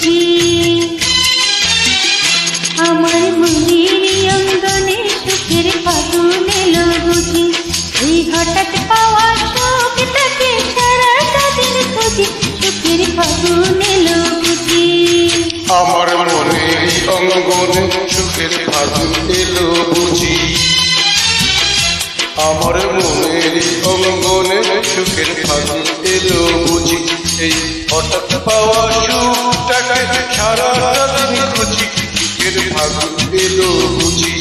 বুঝি আমার মনের অঙ্গনে সুখের ফাগুন এলো বুঝি এই হঠাৎ পাওয়া সুখটাকে সারাটা দিন খুঁজি সুখের ফাগুন এলো বুঝি আমার মনের অঙ্গনে সুখের ফাগুন এলো বুঝি আমার মনের অঙ্গনে সুখের ফাগুন এলো বুঝি এই হঠাৎ পাওয়া সুখটাকে সারাটা দিন খুঁজি সুখের ফাগুন এলো বুঝি